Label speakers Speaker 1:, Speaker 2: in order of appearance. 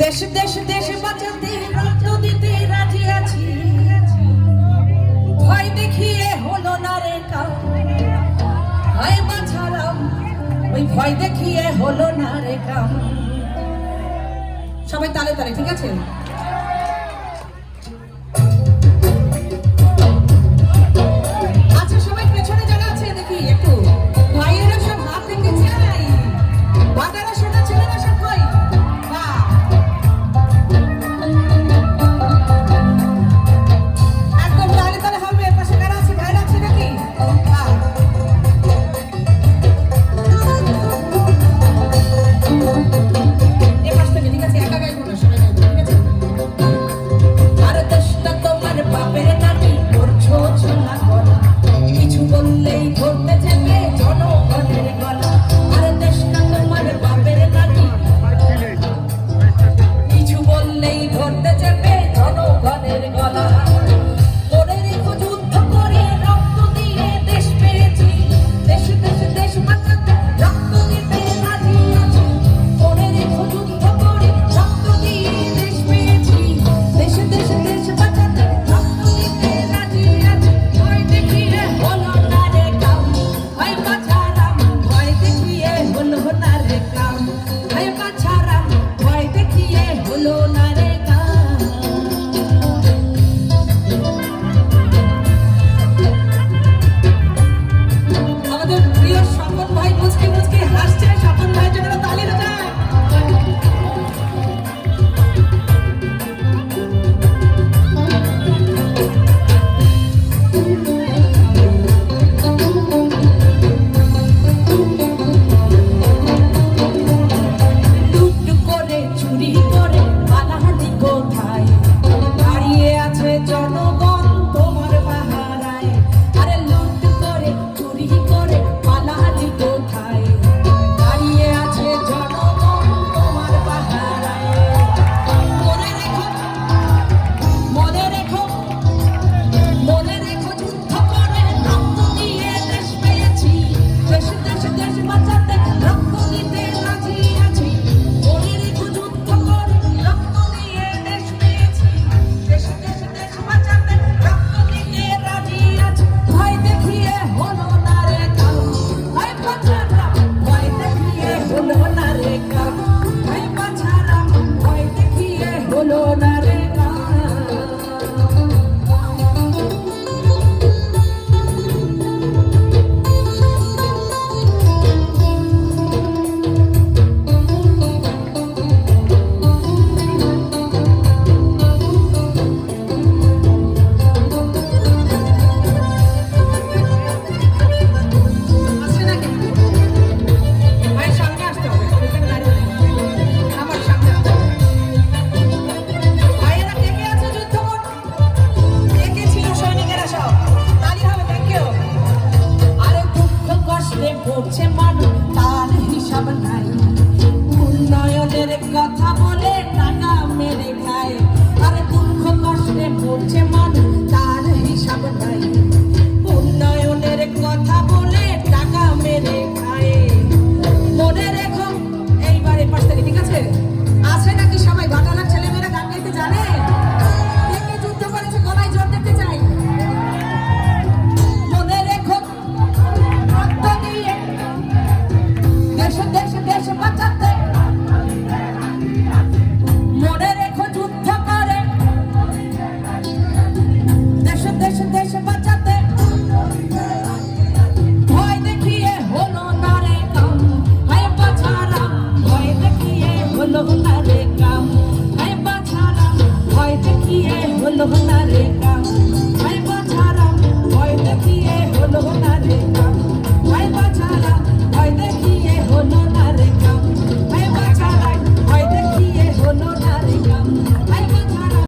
Speaker 1: দেশ দেশ দেশ বাঁচাতে রক্ত দিতে রাজি আছি, ভয় দেখিয়ে হলো না রে কাম, ভয় বাঁচালাম ওই ভয় দেখিয়ে হলো না রে কাম। সবাই তালে তালে, ঠিক আছে? আচ্ছা সবাই পেছনে যারা আছে দেখি একটু, ভাইয়েরা সব হাত রেখেছে, বাদারা শোনা ছেলেরা সব কই? একদম তালে তালে হবে। পাশে কারা আছে, ভাইরা আছে নাকি? এ পাশ থেকে, ঠিক আছে? একা গাইবো না, সবাই গাইবো, ঠিক আছে? আর দেশটা তোমার বাপের নাকি করছো ছোলা গলা, কিছু বললেই ধরতে চেপে জনগণের গলা। আর দেশটা তোমার বাপের নাকি কিছু বললেই ধরতে চেপে জনগণের গলা। করে রেখো যুদ্ধ করে রক্ত দিয়ে দেশ পেয়েছি, দেশ দেশ দেশ বাঁচাতে রক্ত দিতে রাজি আছি। করে রেখো যুদ্ধ করে রক্ত দিয়ে দেশ পেয়েছি, দেশ দেশ দেশ বাঁচাতে রক্ত দিতে রাজি আছি। ভয় দেখিয়ে হলো না রে কাম, ভয় বাঁচালাম ভয় দেখিয়ে হলো না রে কাম, ভয় বাঁচালাম ভয় দেখিয়ে হলো না রে কাম। আমাদের প্রিয় স্বপন ভাই মুচকি মুচকি হাসছে, স্বপন ভাইয়ের জন্য তালি হয়ে যায়। লুট করে চুরি করে পালাহানি কোথায়, দাঁড়িয়ে আছে জনগণ তোমার পাহারায়। আরে লুট করে চুরি করে পালাহানি কোথায়, দাঁড়িয়ে আছে জনগণ তোমার পাহারায়। মনে রেখো, মনে রেখো, মনে রেখো যুদ্ধ করে রক্ত দিয়ে দেশ পেয়েছি, দেশ দেশ দেশ বাঁচাতে রক্ত দিতে রাজি আছি। মনে রেখো যুদ্ধ করে রক্ত দিয়ে দেশ পেয়েছি, দেশ দেশ দেশ বাঁচাতে রক্ত দিতে রাজি আছি। ভয় দেখিয়ে হলো না রে কাম, ভয় বাঁচালাম ভয় দেখিয়ে হলো না রে কাম, ভয় বাঁচালাম ভয় দেখিয়ে হলো না রে কাম। আসছে নাকি? ভাইয়ের সামনে আসতে হবে, এখানে দাঁড়িয়ে নেই। আমার সামনে আসতে হবে। ভাইয়েরা কে কে আছে যুদ্ধ করতে? কে কে ছিল সৈনিকেরা সব? তালি হবে, থ্যাংক ইউ। আরে দুঃখ কষ্টে পড়ছে মানুষ, তার হিসাব নাই, উন্নয়নের কথা